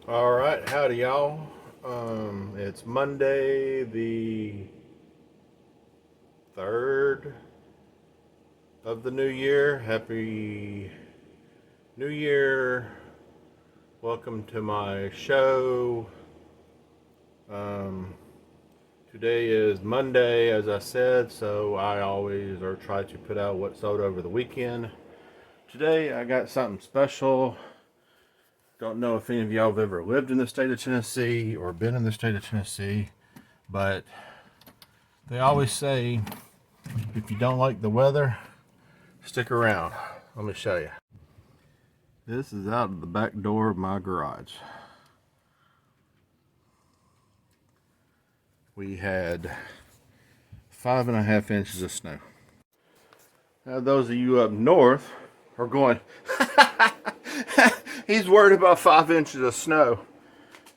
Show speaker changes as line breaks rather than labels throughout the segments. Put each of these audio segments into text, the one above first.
All right, howdy y'all. It's Monday the 3rd of the new year. Happy New Year. Welcome to my show. Today is Monday, as I said, so I always or try to put out what sold over the weekend. Today I got something special. Don't know if any of y'all have ever lived in the state of Tennessee or been in the state of Tennessee, but they always say if you don't like the weather, stick around. Let me show you. This is out of the back door of my garage. We had 5.5 inches of snow. Now those of you up north are going, he's worried about 5 inches of snow.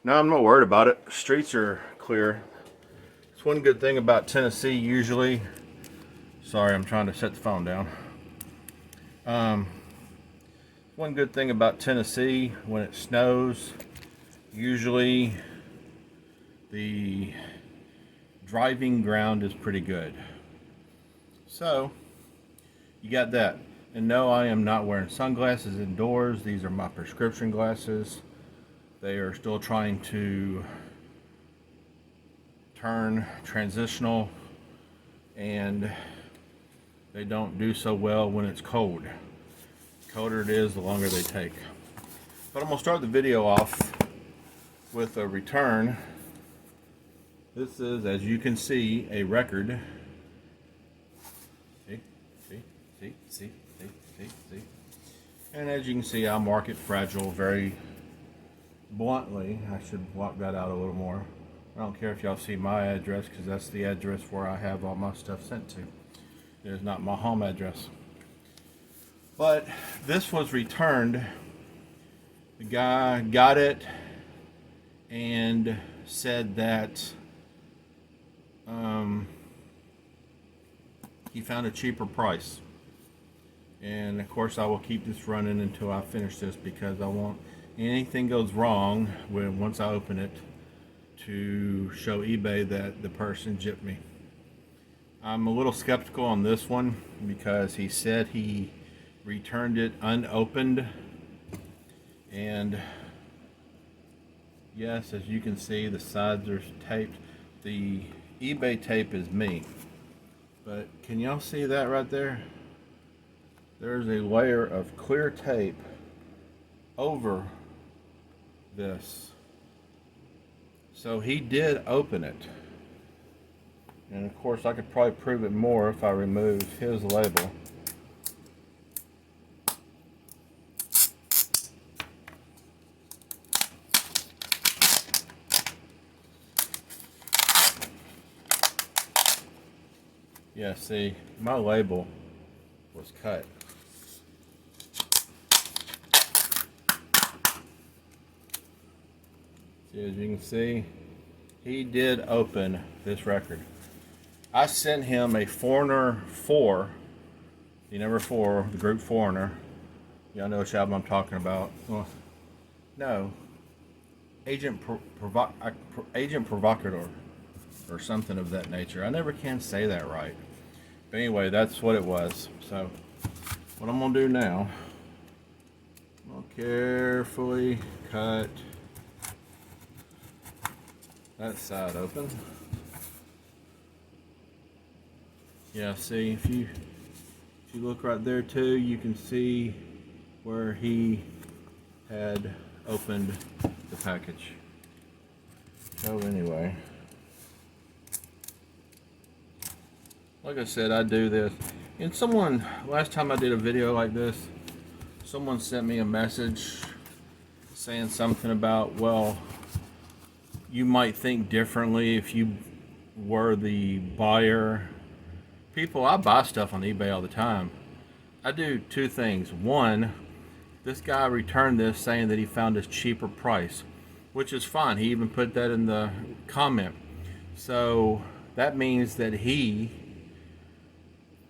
No, I'm not worried about it. Streets are clear. It's one good thing about Tennessee usually. Sorry, I'm trying to set the phone down. One good thing about Tennessee, when it snows, usually the driving ground is pretty good. So, you got that. And no, I am not wearing sunglasses indoors. These are my prescription glasses. They are still trying to turn transitional, and they don't do so well when it's cold. The colder it is, the longer they take. But I'm going to start the video off with a return. This is, as you can see, a record. See. And as you can see, I mark it fragile very bluntly. I should block that out a little more. I don't care if y'all see my address, because that's the address where I have all my stuff sent to. It is not my home address. But this was returned. The guy got it and said that he found a cheaper price. And of course I will keep this running until I finish this, because I want anything goes wrong once I open it to show eBay that the person gypped me. I'm a little skeptical on this one because he said he returned it unopened, and yes, as you can see, the sides are taped. The eBay tape is me, but can y'all see that right there? There's a layer of clear tape over this. So he did open it. And of course I could probably prove it more if I remove his label. Yeah, see, my label was cut. See, as you can see, he did open this record. I sent him a Foreigner 4, the number 4, the group Foreigner. Y'all know which album I'm talking about. Well, no, Agent Provocateur, or something of that nature. I never can say that right. But anyway, that's what it was. So, what I'm going to do now, I'm going to carefully cut that side open. Yeah, see, if you look right there too, you can see where he had opened the package. So anyway, like I said, I do this. And someone, last time I did a video like this, someone sent me a message saying something about, well, you might think differently if you were the buyer. People, I buy stuff on eBay all the time. I do two things. One, this guy returned this saying that he found a cheaper price, which is fine. He even put that in the comment. So that means that he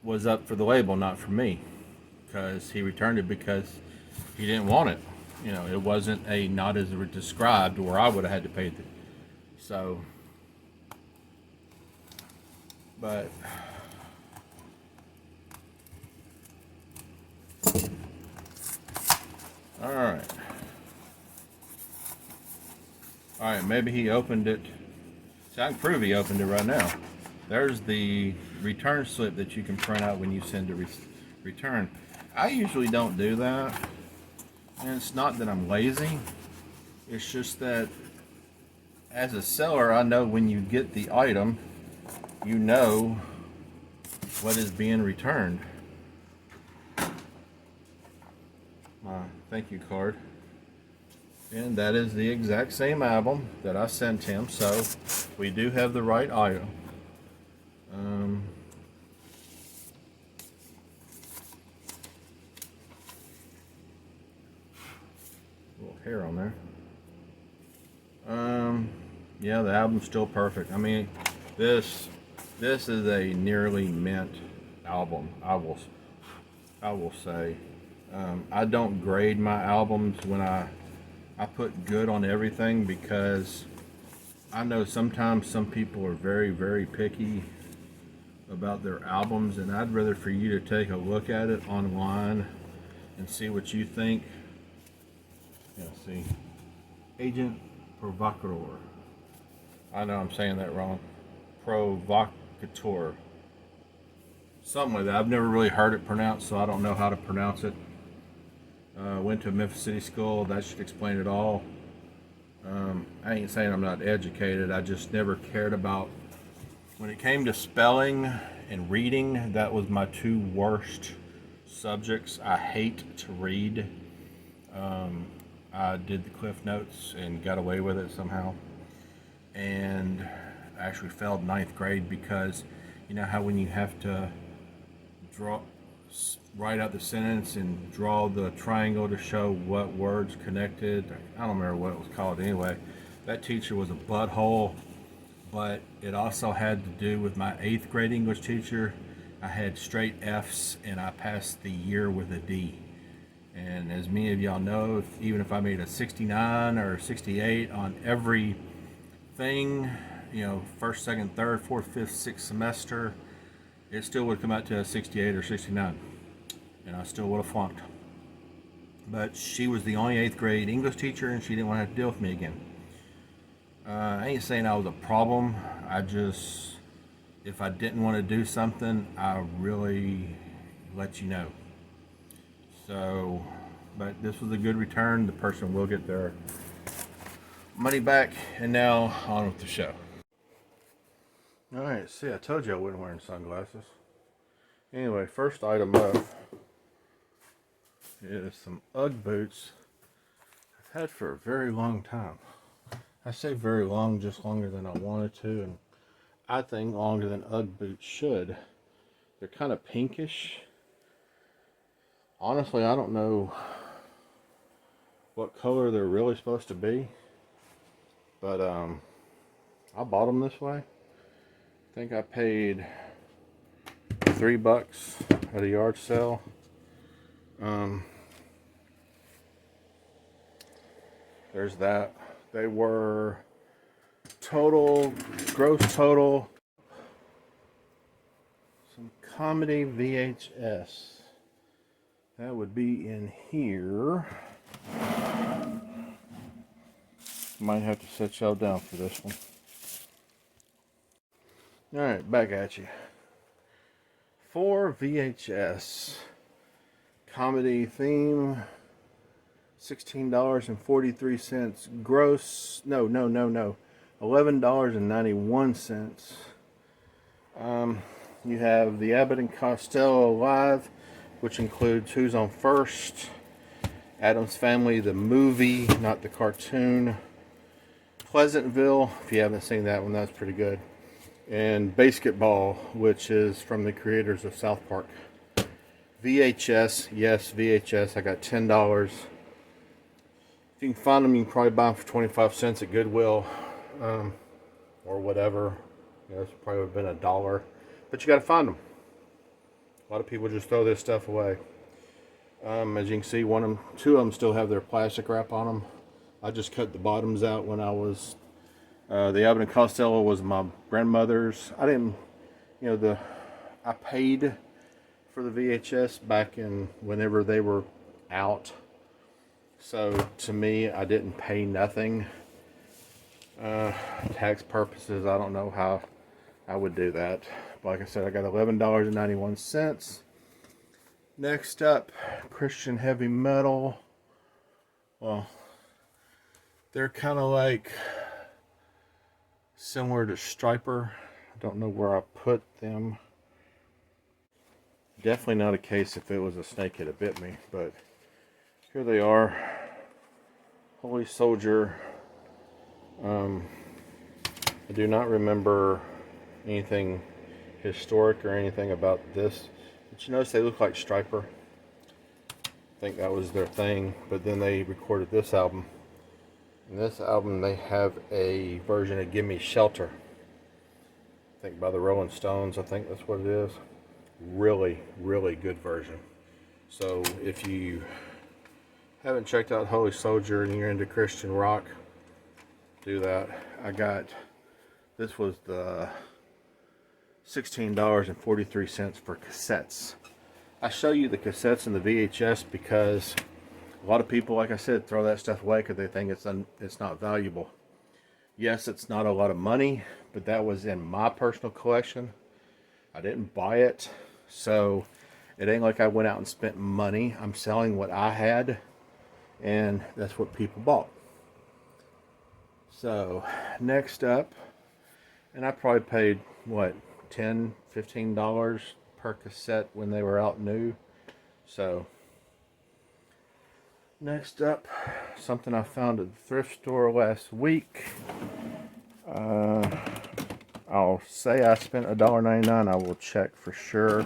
was up for the label, not for me, because he returned it because he didn't want it. You know, it wasn't a not as described where I would have had to pay the, so, but all right. All right, maybe he opened it. See, I can prove he opened it right now. There's the return slip that you can print out when you send a return. I usually don't do that. And it's not that I'm lazy. It's just that as a seller, I know when you get the item, you know what is being returned. My thank you card. And that is the exact same album that I sent him, so we do have the right item. Little hair on there. Yeah, the album's still perfect. I mean, this is a nearly mint album. I will say. I don't grade my albums when I put good on everything, because I know sometimes some people are very, very picky about their albums, and I'd rather for you to take a look at it online and see what you think. Yeah, see, Agent Provocateur. I know I'm saying that wrong. Provocateur. Something like that. I've never really heard it pronounced, so I don't know how to pronounce it. Went to Memphis City School. That should explain it all. I ain't saying I'm not educated. I just never cared about, when it came to spelling and reading, that was my two worst subjects. I hate to read. I did the Cliff Notes and got away with it somehow. And I actually failed ninth grade because, you know how when you have to write out the sentence and draw the triangle to show what words connected. I don't remember what it was called anyway. That teacher was a butthole, but it also had to do with my 8th grade English teacher. I had straight F's and I passed the year with a D. And as many of y'all know, even if I made a 69 or 68 on every thing, you know, first, second, third, fourth, fifth, sixth semester, it still would come out to a 68 or 69. And I still would have flunked. But she was the only 8th grade English teacher, and she didn't want to have to deal with me again. I ain't saying I was a problem. I just, if I didn't want to do something, I really let you know. So, but this was a good return. The person will get their money back. And now on with the show. All right, see, I told you I wasn't wearing sunglasses. Anyway, first item up is some UGG boots I've had for a very long time. I say very long, just longer than I wanted to, and I think longer than UGG boots should. They're kind of pinkish. Honestly, I don't know what color they're really supposed to be, but I bought them this way. I think I paid $3 at a yard sale. There's that. They were gross total, some comedy VHS. That would be in here. Might have to set y'all down for this one. Alright, back at you. 4 VHS. Comedy theme. $16.43 gross. No. $11.91. You have the Abbott and Costello Live, which includes Who's on First, Addams Family, the movie, not the cartoon, Pleasantville, if you haven't seen that one, that's pretty good, and Basketball, which is from the creators of South Park. VHS, yes, VHS. I got $10. If you can find them, you can probably buy them for 25 cents at Goodwill, or whatever. You know, it's probably would have been $1, but you got to find them. A lot of people just throw this stuff away. As you can see, two of them still have their plastic wrap on them. I just cut the bottoms out when I was, the Abbott and Costello was my grandmother's. I didn't, I paid for the VHS back in whenever they were out. So to me, I didn't pay nothing. Tax purposes, I don't know how I would do that. Like I said, I got $11.91. Next up, Christian heavy metal. Well, they're kind of like similar to Striper. I don't know where I put them. Definitely not a case if it was a snake it had bit me, but here they are. Holy Soldier. I do not remember anything historic or anything about this. But you notice they look like Striper. I think that was their thing. But then they recorded this album. In this album they have a version of Gimme Shelter. I think by the Rolling Stones. I think that's what it is. Really, really good version. So if you haven't checked out Holy Soldier and you're into Christian rock, do that. This was the $16.43 for cassettes. I show you the cassettes and the VHS because a lot of people, like I said, throw that stuff away because they think it's not valuable. Yes, it's not a lot of money, but that was in my personal collection. I didn't buy it, so it ain't like I went out and spent money. I'm selling what I had, and that's what people bought. So next up, and I probably paid what, $10, $15 per cassette when they were out new. So next up, something I found at the thrift store last week. I'll say I spent $1.99. I will check for sure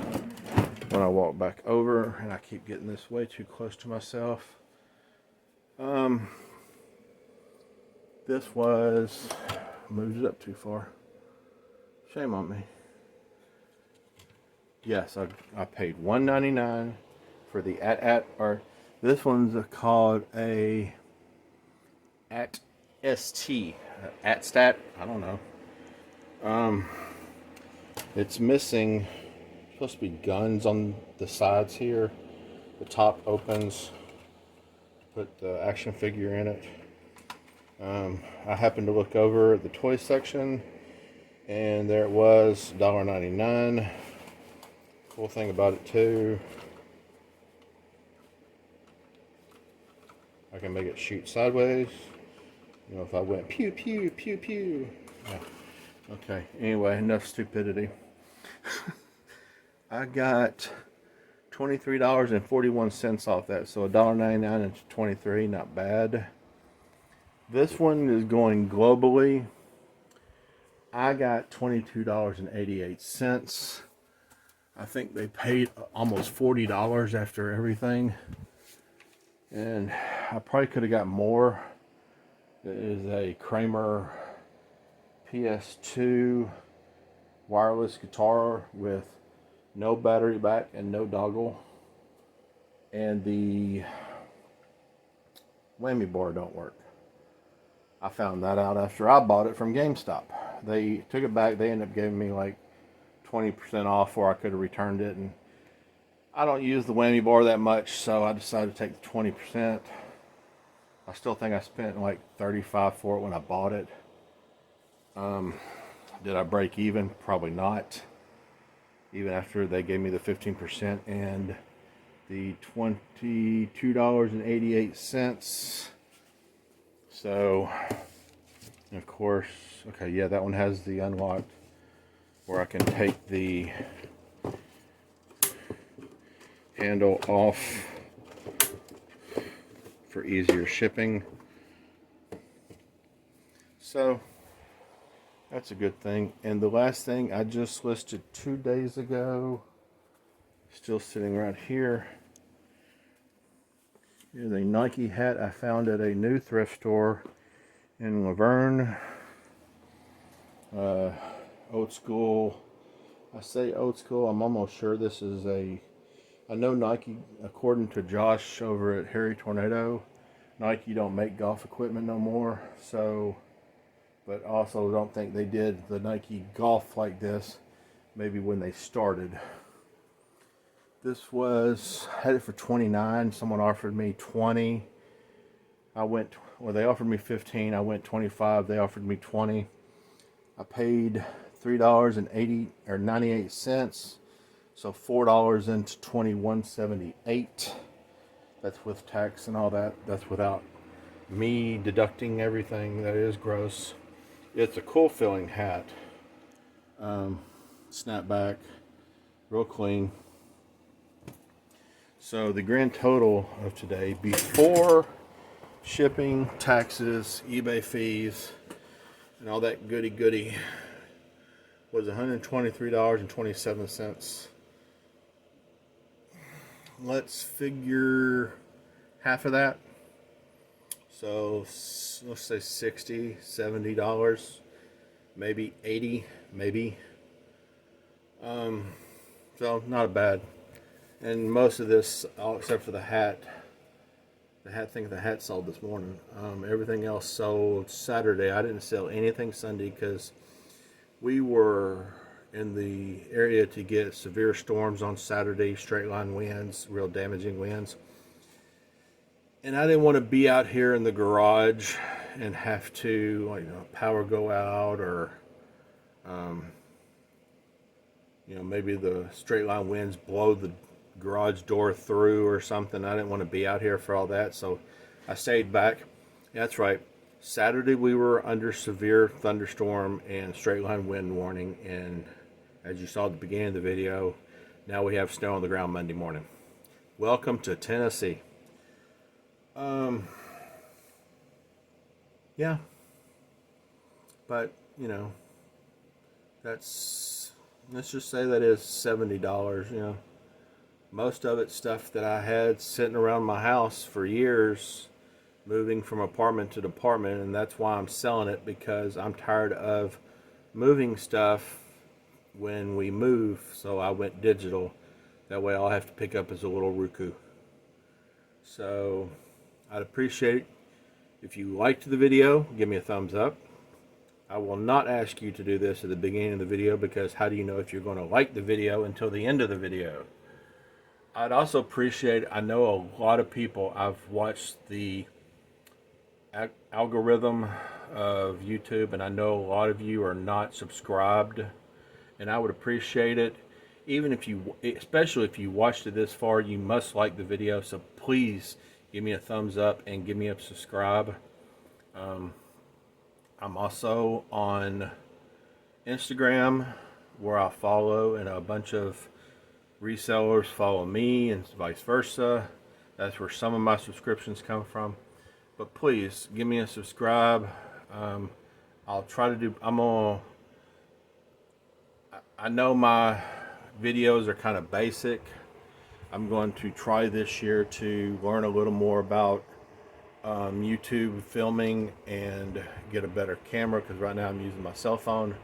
when I walk back over, and I keep getting this way too close to myself. This was, moved it up too far. Shame on me. Yes, I paid $1.99 for the or this one's called a AT-ST, AT-STAT, I don't know. It's missing, supposed to be guns on the sides here. The top opens, put the action figure in it. I happened to look over at the toy section, and there it was, $1.99. Cool thing about it too, I can make it shoot sideways. You know, if I went pew pew pew pew. Yeah. Okay, anyway, enough stupidity. I got $23.41 off that, so $1.99 and $23, not bad. This one is going globally. I got $22.88. I think they paid almost $40 after everything. And I probably could have got more. It is a Kramer PS2 wireless guitar with no battery back and no dongle. And the whammy bar don't work. I found that out after I bought it from GameStop. They took it back. They ended up giving me like 20% off, or I could have returned it. And I don't use the whammy bar that much, so I decided to take the 20%. I still think I spent like $35 for it when I bought it. Did I break even? Probably not. Even after they gave me the 15% and the $22.88. So, of course, okay, yeah, that one has the unlocked where I can take the handle off for easier shipping. So that's a good thing. And the last thing I just listed 2 days ago, still sitting right here, is a Nike hat I found at a new thrift store in Laverne. Old school. I say old school, I'm almost sure this is a I know Nike, according to Josh over at Harry Tornado, Nike don't make golf equipment no more. So, but also don't think they did the Nike Golf like this maybe when they started. This was, had it for 29. Someone offered me 20. I went, well, they offered me 15. I went 25. They offered me 20. I paid $3.80 or 98 cents. So $4 into 21.78. That's with tax and all that. That's without me deducting everything. That is gross. It's a cool feeling hat. Snapback, real clean. So the grand total of today, before shipping, taxes, eBay fees, and all that goody, was $123.27. Let's figure half of that. So let's say $60, $70, maybe 80, maybe. So not bad. And most of this, all except for the hat, the hat sold this morning. Everything else sold Saturday. I didn't sell anything Sunday because we were in the area to get severe storms on Saturday, straight line winds, real damaging winds. And I didn't want to be out here in the garage and have to, power go out, or, maybe the straight line winds blow the garage door through or something. I didn't want to be out here for all that, so I stayed back. That's right. Saturday we were under severe thunderstorm and straight line wind warning, and as you saw at the beginning of the video, now we have snow on the ground Monday morning. Welcome to Tennessee. Yeah, but let's just say that is $70. Most of it stuff that I had sitting around my house for years, moving from apartment to apartment, and that's why I'm selling it, because I'm tired of moving stuff when we move. So I went digital. That way all I have to pick up is a little Roku. So I'd appreciate it if you liked the video, give me a thumbs up. I will not ask you to do this at the beginning of the video, because how do you know if you're going to like the video until the end of the video? I'd also appreciate, I know a lot of people, I've watched the algorithm of YouTube, and I know a lot of you are not subscribed, and I would appreciate it. Even if you, especially if you watched it this far, you must like the video, so please give me a thumbs up and give me a subscribe. I'm also on Instagram, where I follow, and a bunch of resellers follow me, and vice versa. That's where some of my subscriptions come from. But please give me a subscribe. I'll try to do, I know my videos are kind of basic. I'm going to try this year to learn a little more about YouTube filming and get a better camera, because right now I'm using my cell phone.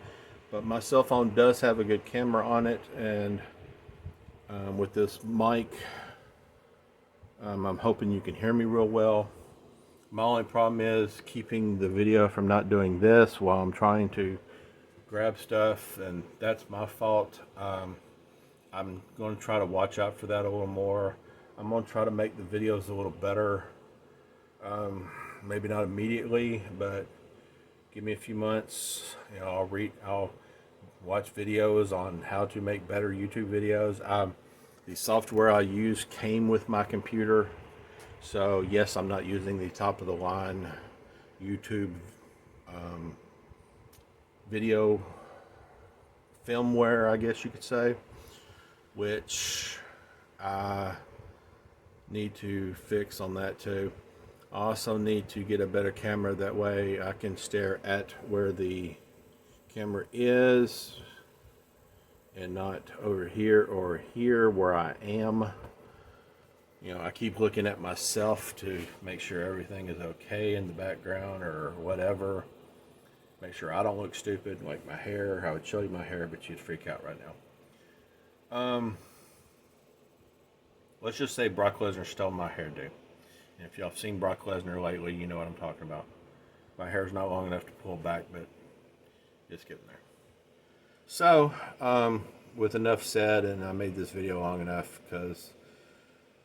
But my cell phone does have a good camera on it, and with this mic, I'm hoping you can hear me real well. My only problem is keeping the video from not doing this while I'm trying to grab stuff, and that's my fault. I'm going to try to watch out for that a little more. I'm going to try to make the videos a little better. Maybe not immediately, but give me a few months. I'll watch videos on how to make better YouTube videos. The software I use came with my computer, so yes, I'm not using the top of the line YouTube video filmware, I guess you could say, which I need to fix on that too. I also need to get a better camera, that way I can stare at where the camera is and not over here or here where I am. I keep looking at myself to make sure everything is okay in the background or whatever. Make sure I don't look stupid, like my hair. I would show you my hair, but you'd freak out right now. let's just say Brock Lesnar stole my hairdo. And if y'all have seen Brock Lesnar lately, you know what I'm talking about. My hair's not long enough to pull back, but it's getting there. So, with enough said, and I made this video long enough because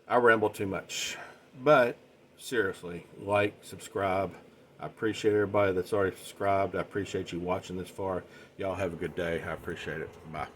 I ramble too much. But, seriously, like, subscribe. I appreciate everybody that's already subscribed. I appreciate you watching this far. Y'all have a good day. I appreciate it. Bye.